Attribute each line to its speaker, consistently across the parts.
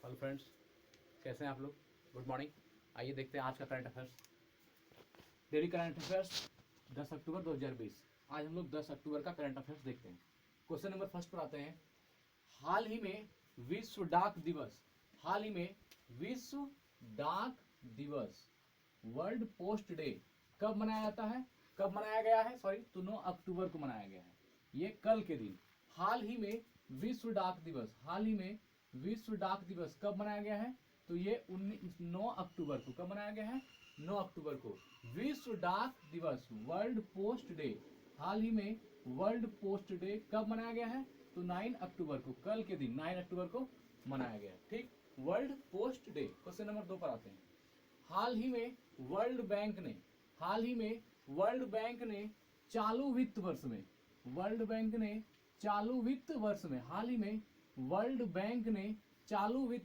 Speaker 1: Hello friends, कैसे हैं आप लोग। Good morning. आइए देखते हैं आज का current affairs. Daily current affairs 10 अक्टूबर 2020। आज हम लोग 10 अक्टूबर का करंट अफेयर्स देखते हैं। क्वेश्चन नंबर फर्स्ट पर आते हैं। हाल ही में विश्व डाक दिवस विश्व डाक दिवस वर्ल्ड पोस्ट डे कब मनाया जाता है, कब मनाया गया है? सॉरी, तो 9 अक्टूबर को मनाया गया है, ये कल के दिन। हाल ही में विश्व डाक दिवस कब मनाया गया है? तो ये 9 अक्टूबर को। कब मनाया गया है? 9 अक्टूबर को। विश्व डाक दिवस वर्ल्ड पोस्ट डे, हाल ही में वर्ल्ड पोस्ट डे कब मनाया गया है? तो 9 अक्टूबर को, कल के दिन 9 अक्टूबर को मनाया गया। ठीक, world post day. Question number 2 पर आते हैं। हाल ही में वर्ल्ड बैंक ने चालू वित्त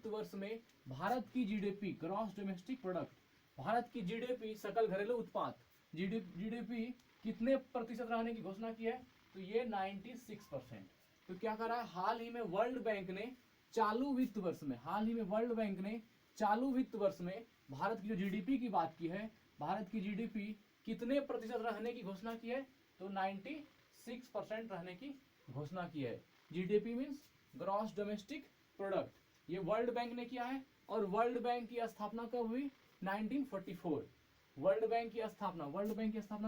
Speaker 1: वर्ष में भारत की GDP, gross domestic product, Bharat की जीडीपी सकल घरेलू उत्पाद, जीडीपी कितने प्रतिशत रहने की घोषणा की है? तो ये 96%। तो क्या कर रहा है? हाल ही में वर्ल्ड बैंक ने चालू वित्त वर्ष में भारत की जो जीडीपी की बात की है, भारत की जीडीपी कितने प्रतिशत रहने की घोषणा की है? तो 96% रहने की घोषणा की है। GDP means gross domestic product. ये वर्ल्ड बैंक ने किया है। और वर्ल्ड बैंक की स्थापना कब हुई? 1944। वर्ल्ड बैंक की स्थापना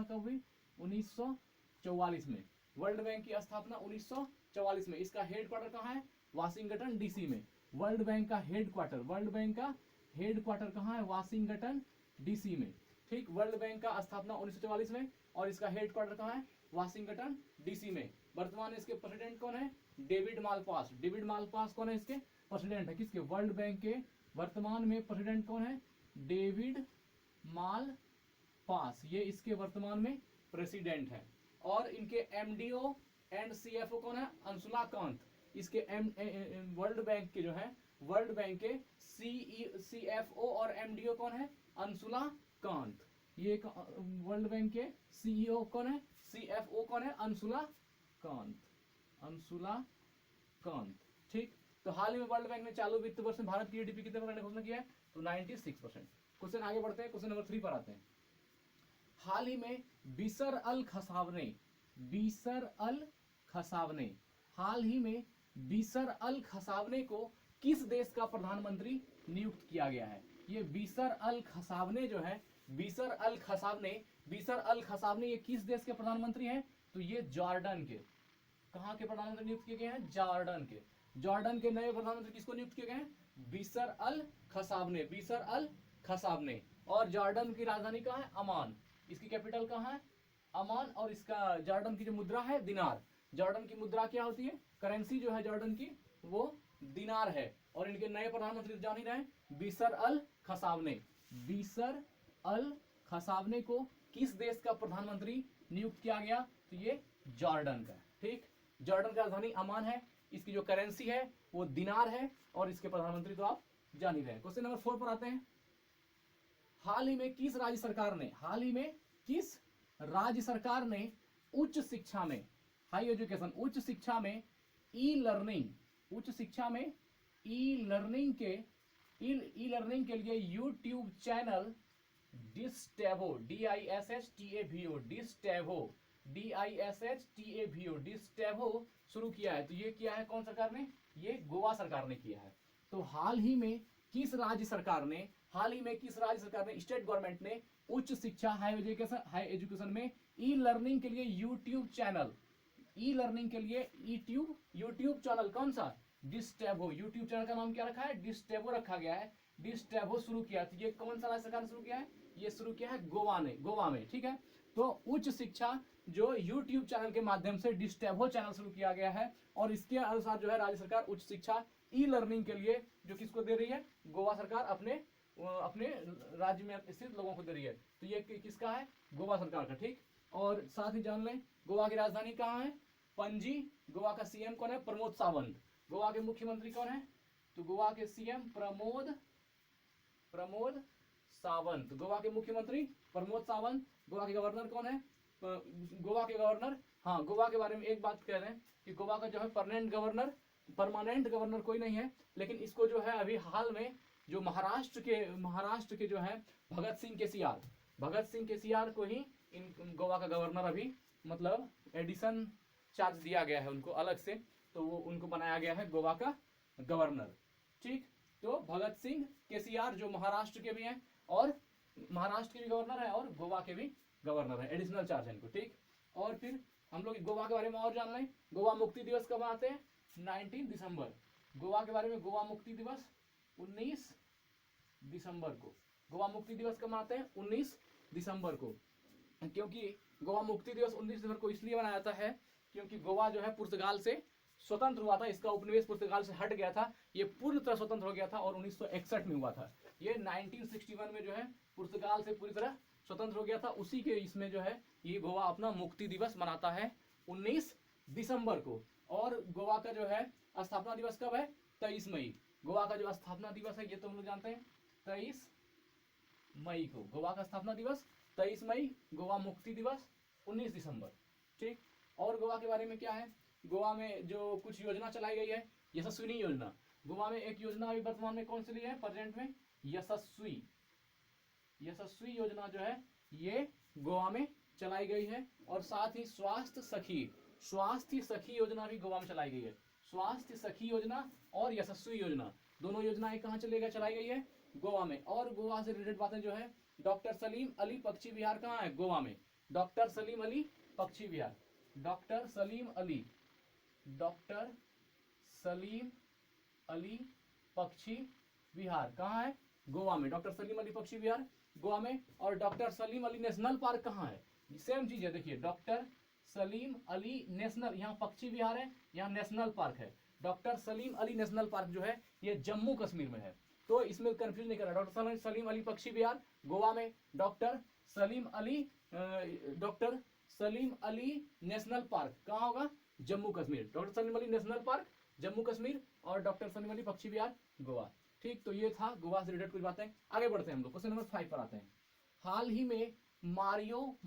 Speaker 1: कब हुई? 1944 में। वर्ल्ड बैंक की स्थापना 1944 में। इसका हेडक्वार्टर कहाँ है? वाशिंगटन डीसी में। वर्ल्ड बैंक का हेडक्वार्टर कहाँ है? वाशिंगटन डीसी में। ठीक, वर्ल्ड बैंक का स्थापना 1944 में और इसका हेडक्वार्टर कहाँ है? वाशिंगटन डीसी में। वर्तमान इसके प्रेसिडेंट कौन है? डेविड मालपास कौन है? इसके प्रेसिडेंट है। किसके? वर्ल्ड बैंक के वर्तमान में प्रेसिडेंट कौन है? डेविड मालपास, ये इसके वर्तमान में प्रेसिडेंट है। और इनके एमडीओ एंड सीएफओ कौन है? अंशुला कांत। इसके वर्ल्ड बैंक के जो है, वर्ल्ड बैंक के सीएफओ और एमडीओ कौन है? अंशुला कांत। ये वर्ल्ड बैंक के सीईओ कौन है? सीएफओ कौन है? अंशुला कांत। ठीक, तो हाल ही में वर्ल्ड बैंक ने चालू वित्त वर्ष में भारत की जीडीपी कितने बढ़ाने की घोषणा की है? तो 96%। क्वेश्चन आगे बढ़ते हैं, क्वेश्चन नंबर 3 पर आते हैं। हाल ही में बिशर अल खसावने को किस देश का प्रधानमंत्री नियुक्त किया गया है? ये बिशर अल खसावने ये किस देश के प्रधानमंत्री हैं? तो ये जॉर्डन के। कहाँ के प्रधानमंत्री नियुक्त किए गए हैं? जॉर्डन के नए प्रधानमंत्री किसको नियुक्त किए गए हैं? बिशर अल खसावने। और जॉर्डन की राजधानी कहाँ है? अमान। इसकी कैपिटल कहाँ है? अमान। और इसका जॉर्डन की जो मुद्रा है, दिनार। जॉर्डन की मुद्रा क्या होती है? करेंसी जो है जॉर्डन की, वो दिनार है। और इनके नए प्रधानमंत्री जान ही रहे, बिशर अल खसावने को किस देश का प्रधानमंत्री नियुक्त किया गया? तो ये जॉर्डन का। ठीक, जॉर्डन की राजधानी अमान है, इसकी जो करेंसी है वो दिनार है, और इसके प्रधानमंत्री तो आप जान ही रहे हैं। क्वेश्चन नंबर 4 पर आते हैं। हाल ही में किस राज्य सरकार ने उच्च शिक्षा में, हाई एजुकेशन, उच्च शिक्षा में ई लर्निंग के लिए यूट्यूब चैनल डिस्टेवो शुरू किया है? तो ये किया है कौन सरकार ने? ये गोवा सरकार ने किया है। तो हाल ही में किस राज्य सरकार ने स्टेट गवर्नमेंट ने उच्च शिक्षा, हाई एजुकेशन में ई लर्निंग के लिए यूट्यूब चैनल कौन सा? डिस्टेवो। यूट्यूब चैनल का नाम क्या रखा है? डिस्टेवो रखा गया है। डिस्टेवो शुरू किया। तो ये कौन सा राज्य सरकार ने शुरू किया है? ये शुरू किया है गोवा में। ठीक है, तो उच्च शिक्षा जो यूट्यूब चैनल के माध्यम से डिस्टेवो चैनल शुरू किया गया है, और इसके अनुसार जो है राज्य सरकार उच्च शिक्षा ई लर्निंग के लिए जो किसको दे रही है? गोवा सरकार अपने राज्य में स्थित लोगों को दे रही है। तो ये किसका है? गोवा सरकार का। ठीक, और साथ ही जान लें गोवा की राजधानी कहाँ है? पणजी। गोवा का सीएम कौन है? प्रमोद सावंत। गोवा के मुख्यमंत्री कौन है? तो गोवा के सीएम प्रमोद सावंत। गोवा के मुख्यमंत्री प्रमोद सावंत। गोवा के गवर्नर कौन है? गोवा के गवर्नर, हाँ, गोवा के बारे में एक बात कह रहे हैं कि गोवा का जो है परमानेंट गवर्नर, परमानेंट गवर्नर कोई नहीं है, लेकिन इसको जो है अभी हाल में जो महाराष्ट्र के जो है भगत सिंह केसीआर को ही इन गोवा का गवर्नर अभी मतलब एडिशन चार्ज दिया गया है उनको अलग से, तो वो उनको बनाया गया है गोवा का गवर्नर। ठीक, तो भगत सिंह केसीआर जो महाराष्ट्र के भी हैं और महाराष्ट्र के भी गवर्नर है और गोवा के भी गवर्नर है, एडिशनल चार्ज है इनको। ठीक, और फिर हम लोग गोवा के बारे में और जान लें। गोवा मुक्ति दिवस कब मनाते हैं? 19 दिसंबर। गोवा के बारे में, गोवा मुक्ति दिवस 19 दिसंबर को। गोवा मुक्ति दिवस कब मनाते हैं? 19 दिसंबर को। क्योंकि गोवा मुक्ति दिवस 19 दिसंबर को इसलिए मनाया जाता है क्योंकि गोवा जो है पुर्तगाल से स्वतंत्र हुआ था, इसका उपनिवेश पुर्तगाल से हट गया था, ये पूरी तरह स्वतंत्र हो गया था और 1961 में हुआ था। ये 1961 में जो है पुर्तगाल से पूरी तरह स्वतंत्र हो गया था, उसी के इसमें जो है ये गोवा अपना मुक्ति दिवस मनाता है 19 दिसंबर को। और गोवा का जो है स्थापना दिवस कब है? 23 मई। गोवा का जो स्थापना दिवस है ये तो हम लोग जानते हैं 23 मई को। गोवा का स्थापना दिवस 23 मई, गोवा मुक्ति दिवस 19 दिसंबर। ठीक, और गोवा के बारे में क्या है? गोवा में जो कुछ योजना चलाई गई है, यशस्विनी योजना। गोवा में एक योजना अभी वर्तमान में कौन सी ली है? प्रेजेंट में यशस्वी योजना जो है ये गोवा में चलाई गई है। और साथ ही स्वास्थ्य सखी योजना भी गोवा में चलाई गई है। स्वास्थ्य सखी योजना और यशस्वी योजना दोनों योजनाएं कहाँ चलाई गई है? गोवा में। और गोवा से रिलेटेड बातें जो है, डॉक्टर सलीम अली पक्षी विहार कहाँ है? गोवा में। डॉक्टर सलीम अली पक्षी विहार, डॉक्टर सलीम अली पक्षी विहार कहाँ है? गोवा में। डॉक्टर सलीम अली पक्षी विहार गोवा में। और doctor Salim Ali national park कहाँ है? सेम चीज है, देखिए डॉक्टर सलीम अली नेशनल, यहाँ पक्षी विहार है, यहाँ नेशनल पार्क है। Doctor Salim Ali national park जो है ये जम्मू कश्मीर में है, तो इसमें कंफ्यूज नहीं करना। डॉक्टर सलीम अली पक्षी विहार गोवा में, doctor Salim Ali national park कहाँ होगा? Jammu Kashmir. Doctor Salim Ali national park Jammu Kashmir और डॉक्टर सलीम अली पक्षी विहार गोवा। ठीक, तो ये था गोवा से रिलेटेड कुछ बातें। आगे बढ़ते हैं हम लोग, क्वेश्चन नंबर 5 पर आते हैं। हाल ही में मारियो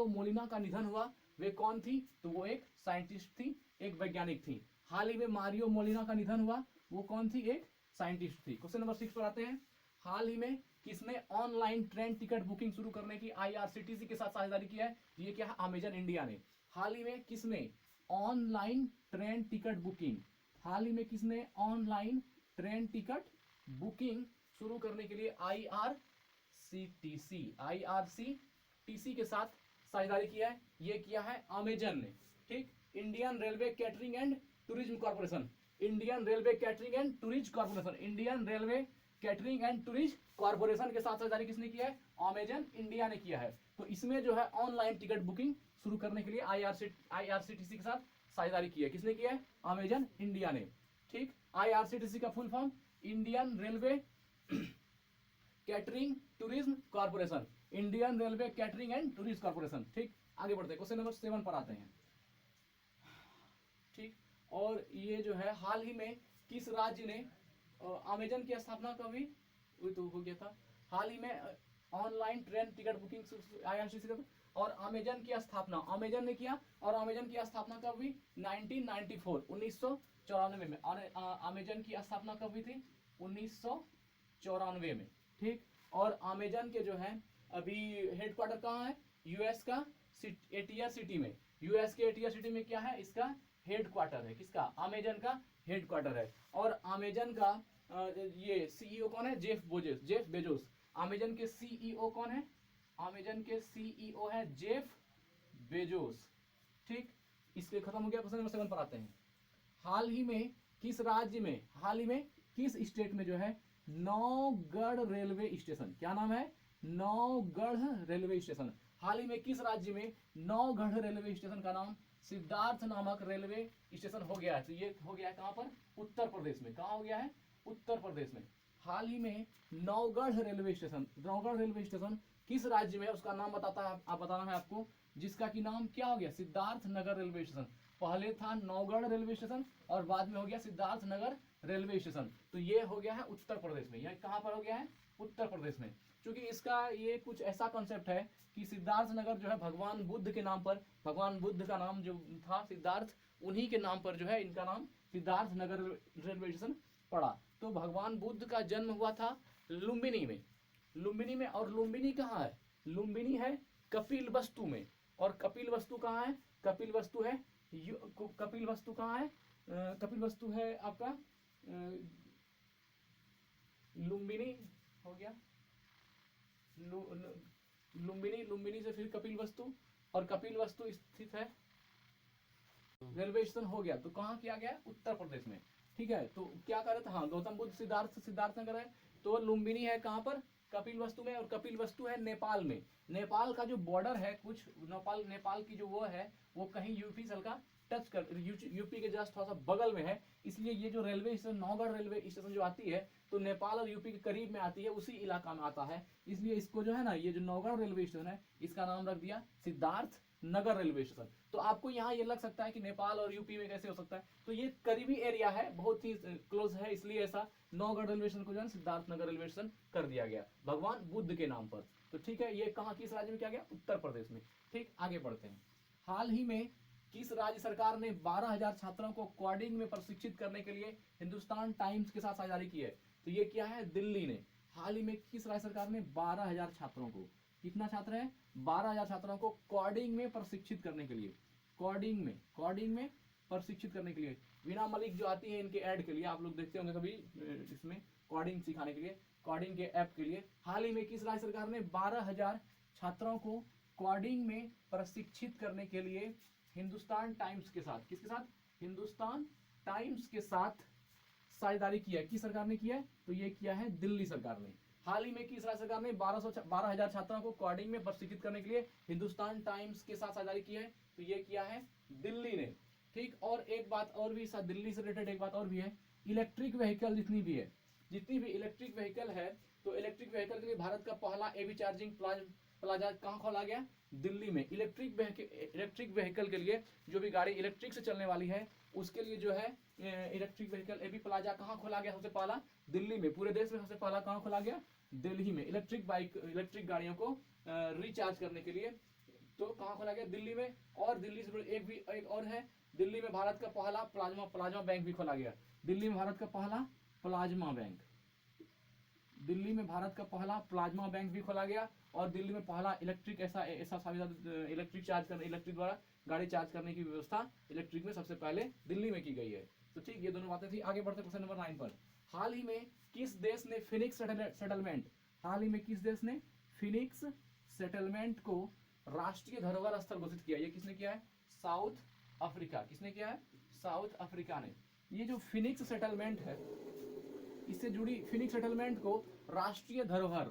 Speaker 1: मोलिना का निधन हुआ। वे कौन थी? तो वो एक साइंटिस्ट थी, एक वैज्ञानिक थी। हाल ही में मारियो मोलिना का निधन हुआ, वो कौन थी? एक साइंटिस्ट थी। क्वेश्चन नंबर 6 पर आते हैं। हाल ही में किसने ऑनलाइन ट्रेन टिकट बुकिंग शुरू करने की IRCTC के साथ साझेदारी की है? ये क्या है? अमेजन इंडिया ने। हाल ही में किसने ऑनलाइन ट्रेन टिकट बुकिंग शुरू करने के लिए IRCTC के साथ साझेदारी किया है? ये किया है अमेजन ने। ठीक, Indian railway catering and tourism corporation के साथ साझेदारी किसने किया है? अमेजन इंडिया ने किया है। तो इसमें जो है ऑनलाइन टिकट बुकिंग शुरू करने के लिए IRCTC के साथ साझेदारी की है। किसने किया है? अमेजन इंडिया ने। ठीक, IRCTC का full form Indian railway catering tourism corporation, Indian railway catering and tourism corporation. ठीक, आगे बढ़ते हैं, क्वेश्चन नंबर 7 पर आते हैं। ठीक, और ये जो है हाल ही में किस राज्य ने अमेजन की स्थापना कभी तो हो गया था? हाल ही में online train ticket booking IRCTC और अमेजन की स्थापना अमेजन ने किया। और अमेजन की स्थापना कब हुई? 1994 में। अमेजन की स्थापना कब हुई थी? 1994 में। ठीक, और अमेजन के जो है अभी हेडक्वार्टर कहाँ है? यूएस का एटिया सिटी में। यूएस के एटिया सिटी में क्या है? इसका हेडक्वार्टर है। किसका? अमेजन का हेडक्वार्टर है। और अमेजन का ये CEO कौन है? Jeff Bezos. अमेजन के CEO कौन है? अमेजन के CEO है जेफ बेजोस। ठीक, इसके खत्म हो गया। क्वेश्चन नंबर 7 पर आते हैं। हाल ही में किस स्टेट में जो है नौगढ़ रेलवे स्टेशन, क्या नाम है? Naugarh railway station. हाल ही में किस राज्य में नौगढ़ रेलवे स्टेशन का नाम सिद्धार्थ नामक रेलवे स्टेशन हो गया है? तो ये हो गया है कहां पर? उत्तर प्रदेश में। कहां हो गया है? उत्तर प्रदेश में। हाल ही में नौगढ़ रेलवे स्टेशन किस राज्य में है? उसका नाम बताना है आपको, जिसका की नाम क्या हो गया? Siddharth Nagar railway station. पहले था नौगढ़ रेलवे स्टेशन और बाद में हो गया सिद्धार्थ नगर रेलवे स्टेशन। तो ये हो गया है उत्तर प्रदेश में। यह कहां पर हो गया है? उत्तर प्रदेश में। क्योंकि इसका ये कुछ ऐसा कॉन्सेप्ट है कि सिद्धार्थ नगर जो है भगवान बुद्ध के नाम पर, भगवान बुद्ध का नाम जो था सिद्धार्थ, उन्हीं के नाम पर जो है इनका नाम सिद्धार्थ नगर रेलवे स्टेशन पड़ा। तो भगवान बुद्ध का जन्म हुआ था लुम्बिनी में, लुम्बिनी में। और लुम्बिनी कहाँ है? लुम्बिनी है कपिल वस्तु में। और कपिल वस्तु कहाँ है? कपिल वस्तु है कपिल वस्तु कहाँ है? कपिल वस्तु है आपका लुम्बिनी हो गया, लुम्बिनी, लुम्बिनी से फिर कपिल वस्तु, और कपिल वस्तु स्थित है रेलवे स्टेशन हो गया। तो कहाँ किया गया? उत्तर प्रदेश में। ठीक है, तो क्या कर रहे थे? हाँ, गौतम बुद्ध सिद्धार्थ नगर है, तो लुम्बिनी है कहाँ पर? कपिल वस्तु में। और कपिल वस्तु है नेपाल में। नेपाल का जो बॉर्डर है कुछ, नेपाल की जो वो है वो कहीं यूपी से हल्का टच कर, यूपी के जस्ट थोड़ा सा बगल में है। इसलिए ये जो railway station, Naugarh railway station जो आती है तो नेपाल और यूपी के करीब में आती है, उसी इलाका में आता है। इसलिए इसको जो है ना, ये जो नौगढ़ रेलवे स्टेशन है इसका नाम रख दिया सिद्धार्थ नगर रेलवे स्टेशन। तो आपको यहाँ ये लग सकता है कि नेपाल और यूपी में कैसे हो सकता है, तो ये करीबी एरिया है, बहुत ही क्लोज है, इसलिए ऐसा नौगढ़ रेलवे स्टेशन को जो है सिद्धार्थ नगर रेलवे स्टेशन कर दिया गया भगवान बुद्ध के नाम पर। तो ठीक है, ये कहाँ, किस राज्य में किया गया? उत्तर प्रदेश में। ठीक, आगे बढ़ते हैं। हाल ही में किस राज्य सरकार ने 12,000 छात्रों को कोडिंग में प्रशिक्षित करने के लिए हिंदुस्तान टाइम्स के साथ साझेदारी की है? तो ये क्या है? दिल्ली ने। हाल ही में किस राज्य सरकार ने 12,000 छात्रों को, कितना छात्र है? 12,000 छात्रों को कोडिंग में प्रशिक्षित करने के लिए, कोडिंग में प्रशिक्षित करने के लिए। वीना मलिक जो आती है इनके ऐड के लिए, आप लोग देखते होंगे कभी इसमें कोडिंग सिखाने के लिए, कोडिंग के ऐप के लिए। हाल ही में किस राज्य सरकार ने 12,000 छात्रों को कोडिंग में प्रशिक्षित करने के लिए हिंदुस्तान टाइम्स के साथ, किसके साथ? हिंदुस्तान टाइम्स के साथ साझेदारी किया है? किस सरकार ने किया है? तो ये किया है दिल्ली सरकार ने। हाल ही में किस राज्य सरकार ने 12,000 छात्रों को कोडिंग में प्रशिक्षित करने के लिए हिंदुस्तान टाइम्स के साथ साझेदारी की है? तो ये किया है दिल्ली ने। ठीक, और एक बात और भी, दिल्ली से रिलेटेड एक बात और भी है, इलेक्ट्रिक व्हीकल जितनी भी इलेक्ट्रिक व्हीकल है, तो इलेक्ट्रिक व्हीकल के लिए भारत का पहला एवी चार्जिंग प्लाजा कहाँ खोला गया? दिल्ली में। इलेक्ट्रिक व्हीकल के लिए, जो भी गाड़ी इलेक्ट्रिक से चलने वाली है उसके लिए जो है इलेक्ट्रिक व्हीकल एवी प्लाजा कहाँ खोला गया? सबसे पहला दिल्ली में। पूरे देश में सबसे पहला कहाँ खोला गया? दिल्ली में। इलेक्ट्रिक गाड़ियों को रिचार्ज करने के लिए तो कहाँ खोला गया? दिल्ली में। और दिल्ली से एक और है, दिल्ली में भारत का पहला प्लाज्मा बैंक भी खोला गया। दिल्ली में भारत का पहला प्लाज्मा बैंक, दिल्ली में भारत का पहला प्लाज्मा बैंक भी खोला गया। और दिल्ली में पहला इलेक्ट्रिक इलेक्ट्रिक द्वारा गाड़ी चार्ज करने की व्यवस्था इलेक्ट्रिक में सबसे पहले दिल्ली में की गई है। तो ठीक, ये दोनों बातें थी। आगे बढ़ते क्वेश्चन नंबर 9 पर। हाल ही में किस देश ने फिनिक्स सेटलमेंट, हाल ही में किस देश ने फिनिक्स सेटलमेंट को राष्ट्रीय धरोहर स्थल घोषित किया? ये किसने किया है? South Africa. किसने किया है? साउथ अफ्रीका ने। ये जो फिनिक्स सेटलमेंट है, इससे जुड़ी फिनिक्स सेटलमेंट को राष्ट्रीय धरोहर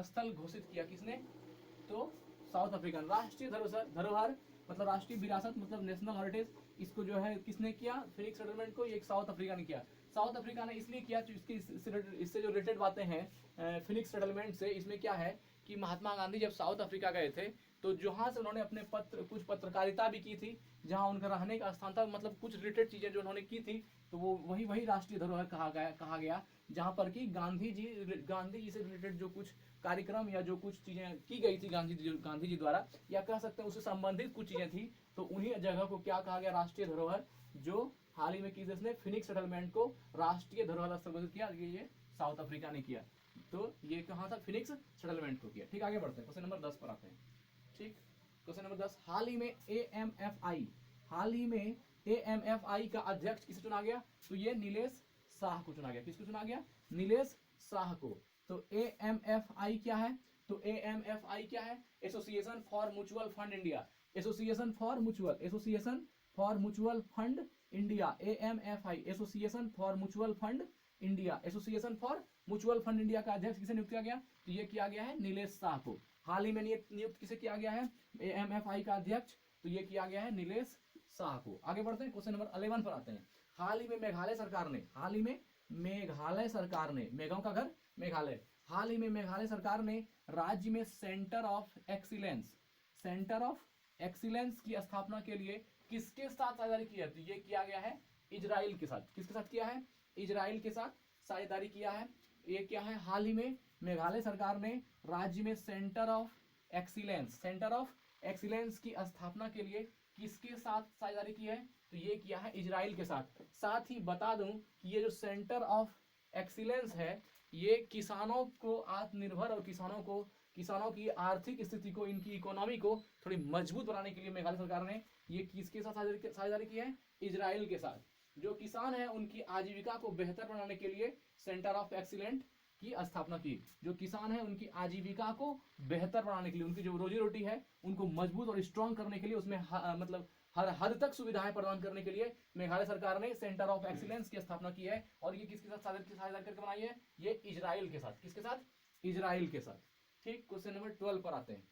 Speaker 1: स्थल घोषित किया किसने? तो साउथ अफ्रीका। राष्ट्रीय धरोहर मतलब राष्ट्रीय विरासत, मतलब नेशनल हेरिटेज, इसको जो है किसने किया? फिनिक्स सेटलमेंट को एक साउथ अफ्रीका ने किया। साउथ अफ्रीका ने इसलिए किया, इससे जो रिलेटेड बातें हैं फिनिक्स सेटलमेंट से, इसमें क्या है कि महात्मा गांधी जब साउथ अफ्रीका गए थे तो जहाँ से उन्होंने अपने कुछ पत्रकारिता भी की थी, जहाँ उनका रहने का स्थान था, मतलब कुछ रिलेटेड चीजें जो उन्होंने की थी, तो वो वही राष्ट्रीय धरोहर कहा गया, जहाँ पर कि गांधी जी से रिलेटेड जो कुछ कार्यक्रम या जो कुछ चीजें की गई थी गांधी जी द्वारा, या कह सकते हैं उससे संबंधित कुछ चीजें थी, तो उन्हीं जगह को क्या कहा गया? राष्ट्रीय धरोहर। जो हाल ही में किस देश ने फिनिक्स सेटलमेंट को राष्ट्रीय धरोहर स्थल घोषित किया? ये साउथ अफ्रीका ने किया। तो ये कहाँ था? फिनिक्स सेटलमेंट को किया। ठीक, आगे बढ़ते हैं, क्वेश्चन नंबर 10 पर आते हैं। ठीक, क्वेश्चन नंबर 10। हाल ही में AMFI का अध्यक्ष किसे चुना गया? तो ये नीलेश शाह को चुना गया। किसको चुना गया? नीलेश शाह को। तो AMFI क्या है? तो AMFI क्या है? Association for mutual fund India. Association for mutual fund India, AMFI, association for mutual fund India. Association for mutual fund India का अध्यक्ष किसे नियुक्त किया गया? तो ये किया गया है नीलेश शाह को। हाल ही में नियुक्त किसे किया गया है? AMFI का अध्यक्ष, तो ये किया गया है नीलेश शाह को। आगे बढ़ते हैं, क्वेश्चन नंबर 11 पर आते हैं। हाल ही में मेघालय सरकार ने, मेघों का घर मेघालय, हाल ही में मेघालय सरकार ने राज्य में सेंटर ऑफ एक्सीलेंस की स्थापना के लिए किसके साथ साझेदारी की है? तो ये किया गया है इजराइल के साथ। किसके साथ किया है? इजराइल के साथ साझेदारी किया है। ये क्या है, हाल ही में मेघालय सरकार ने राज्य में सेंटर ऑफ एक्सीलेंस की स्थापना के लिए किसके साथ साझेदारी की है, तो ये किया है इजराइल के साथ। साथ ही बता दूं कि ये जो सेंटर ऑफ एक्सीलेंस है ये किसानों को आत्मनिर्भर और किसानों की आर्थिक स्थिति को, इनकी इकोनॉमी को थोड़ी मजबूत बनाने के लिए मेघालय सरकार ने ये किसके साथ साझेदारी की है, इजराइल के साथ। जो किसान है उनकी आजीविका को बेहतर बनाने के लिए सेंटर ऑफ एक्सीलेंस की स्थापना की। जो किसान है उनकी आजीविका को बेहतर बनाने के लिए, उनकी जो रोजी रोटी है उनको मजबूत और स्ट्रॉन्ग करने के लिए, उसमें मतलब हर हद तक सुविधाएं प्रदान करने के लिए मेघालय सरकार ने सेंटर ऑफ एक्सीलेंस की स्थापना की है। और ये किसके साथ साझेदारी करके बनाई है, ये इजराइल के साथ। किसके साथ, इजराइल के साथ। ठीक, क्वेश्चन नंबर 12 पर आते हैं।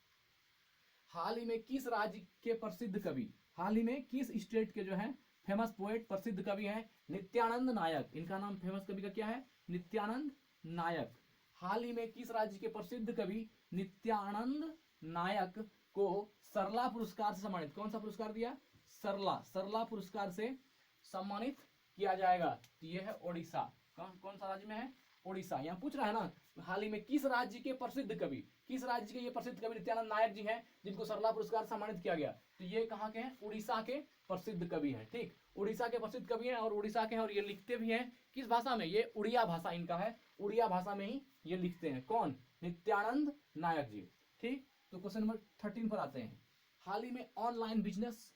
Speaker 1: हाल ही में किस राज्य के प्रसिद्ध कवि, हाल ही में किस स्टेट के जो है फेमस पोएट, प्रसिद्ध कवि हैं नित्यानंद नायक, इनका नाम फेमस कवि का क्या है, नित्यानंद नायक। हाल ही में किस राज्य के प्रसिद्ध कवि नित्यानंद नायक को सरला पुरस्कार से सम्मानित, कौन सा पुरस्कार दिया, सरला पुरस्कार से सम्मानित किया जाएगा, तो यह है ओडिशा। कौन सा राज्य में है, ओडिशा। यहाँ पूछ रहा है ना, हाल ही में किस राज्य के प्रसिद्ध कवि, किस राज्य के ये प्रसिद्ध कवि नित्यानंद नायक जी हैं जिनको सरला पुरस्कार सम्मानित किया गया, तो ये कहाँ के हैं, उड़ीसा के प्रसिद्ध कवि हैं। ठीक, उड़ीसा के प्रसिद्ध कवि हैं और उड़ीसा के हैं, और ये लिखते भी हैं किस भाषा में, ये उड़िया भाषा इनका है, उड़िया भाषा में ही ये लिखते हैं। कौन, नित्यानंद नायक जी। ठीक, तो क्वेश्चन नंबर 13 पर आते हैं। हाल ही में ऑनलाइन बिजनेस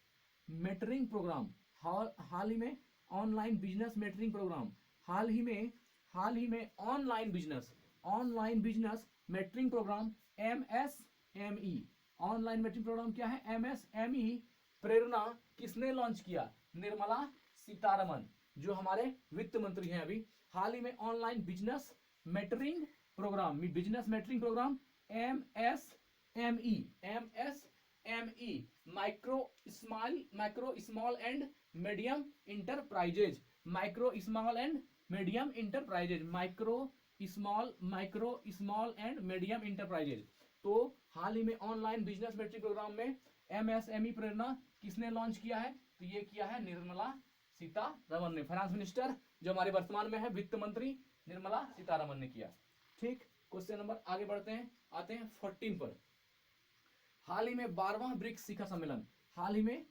Speaker 1: मेटरिंग प्रोग्राम, हाल ही में ऑनलाइन बिजनेस मेटरिंग प्रोग्राम, हाल ही में online business mentoring programme MSME, online mentoring programme क्या है, MSME प्रेरणा किसने लॉन्च किया, निर्मला सीतारमन, जो हमारे वित्त मंत्री हैं अभी। हाल ही में online business mentoring programme MSME micro small and medium enterprises, micro small and medium enterprises. तो हाल ही में ऑनलाइन बिजनेस मेटरिंग प्रोग्राम में MSME प्रेरणा किसने लॉन्च किया है, तो ये किया है निर्मला सीतारमन ने, फाइनेंस मिनिस्टर जो हमारे वर्तमान में है, वित्त मंत्री निर्मला सीतारमन ने किया। ठीक, क्वेश्चन नंबर आगे बढ़ते हैं, आते हैं 14 पर। हाल ही में 12वां ब्रिक्स शिखर सम्मेलन, हाल ही में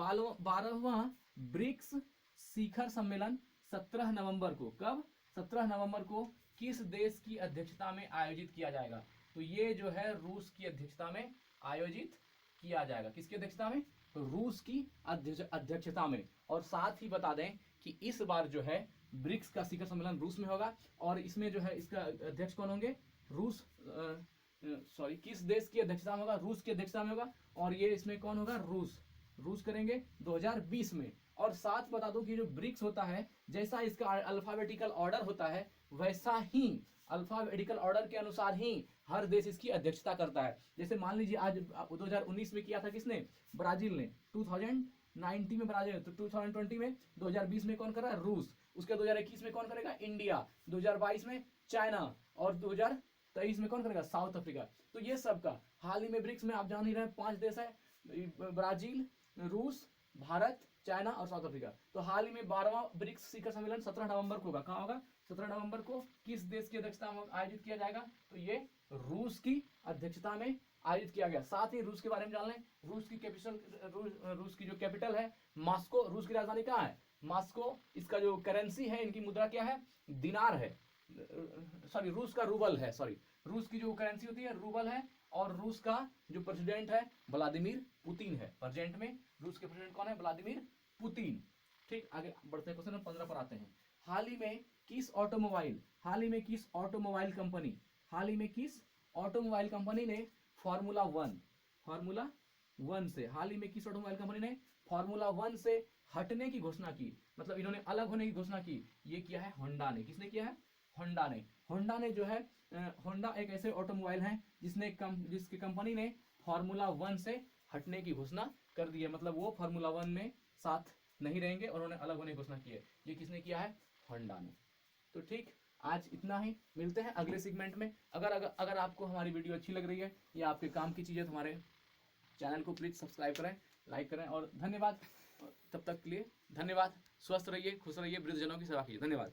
Speaker 1: 12वां ब्रिक्स शिखर सम्मेलन 17 नवंबर को, कब, 17 नवंबर को किस देश की अध्यक्षता में आयोजित किया जाएगा, तो ये जो है रूस की अध्यक्षता में आयोजित किया जाएगा। किसकी अध्यक्षता में, तो रूस की अध्यक्षता में। और साथ ही बता दें कि इस बार जो है ब्रिक्स का शिखर सम्मेलन रूस में होगा, और इसमें जो है इसका अध्यक्ष कौन होंगे, किस देश की अध्यक्षता में होगा, रूस की अध्यक्षता में होगा। और ये इसमें कौन होगा, रूस करेंगे 2020 में। और साथ बता दूं कि जो ब्रिक्स होता है, जैसा इसका अल्फाबेटिकल ऑर्डर होता है, वैसा ही अल्फाबेटिकल ऑर्डर के अनुसार ही हर देश इसकी अध्यक्षता करता है। जैसे मान लीजिए आज 2019 में किया था किसने, ब्राजील ने, 2019 में ब्राजील, तो 2020 में, 2020 में कौन कर रहा है, रूस। उसके 2021 में कौन करेगा, इंडिया। 2022 में चाइना, और 2023 में कौन करेगा, साउथ अफ्रीका। तो ये सबका हाल ही में ब्रिक्स में आप जान ही रहे 5 देश है, ब्राजील, रूस, भारत, चाइना और साउथ अफ्रीका। तो हाल ही में 12वां ब्रिक्स शिखर सम्मेलन 17 नवंबर को होगा। कहाँ होगा, 17 नवंबर को किस देश की अध्यक्षता में आयोजित किया जाएगा, तो ये रूस की अध्यक्षता में आयोजित किया गया। साथ ही रूस के बारे में जान लें, रूस की जो कैपिटल है मॉस्को, रूस की राजधानी कहाँ है, मॉस्को। इसका जो करेंसी है, इनकी मुद्रा क्या है, दिनार है, रूस का रूबल है, रूस की जो करेंसी होती है रूबल है। और रूस का जो प्रेसिडेंट है व्लादिमीर पुतिन है, प्रेजेंट में रूस के प्रेसिडेंट कौन है, व्लादिमीर पुतिन। ठीक, आगे बढ़ते हैं, क्वेश्चन नंबर 15 पर आते हैं। हाल ही में किस ऑटोमोबाइल कंपनी ने फार्मूला वन से, हाल ही में किस ऑटोमोबाइल कंपनी ने फार्मूला 1 से हटने की घोषणा की, मतलब इन्होंने अलग होने की घोषणा की, ये किया है होंडा ने। किसने किया है, होंडा ने जो है, होंडा एक ऐसे ऑटोमोबाइल है जिसकी कंपनी ने फार्मूला 1 से हटने की घोषणा कर दी है, मतलब वो फार्मूला 1 में साथ नहीं रहेंगे और उन्होंने अलग होने की घोषणा की है। ये किसने किया है, होंडा ने। तो ठीक, आज इतना ही, मिलते हैं अगले सेगमेंट में। अगर आपको हमारी वीडियो अच्छी लग रही है या आपके काम की चीज़ है तो हमारे चैनल को प्लीज़ सब्सक्राइब करें, लाइक करें, और धन्यवाद। तब तक के लिए धन्यवाद। स्वस्थ रहिए, खुश रहिए, वृद्धजनों की सेवा कीजिए। धन्यवाद।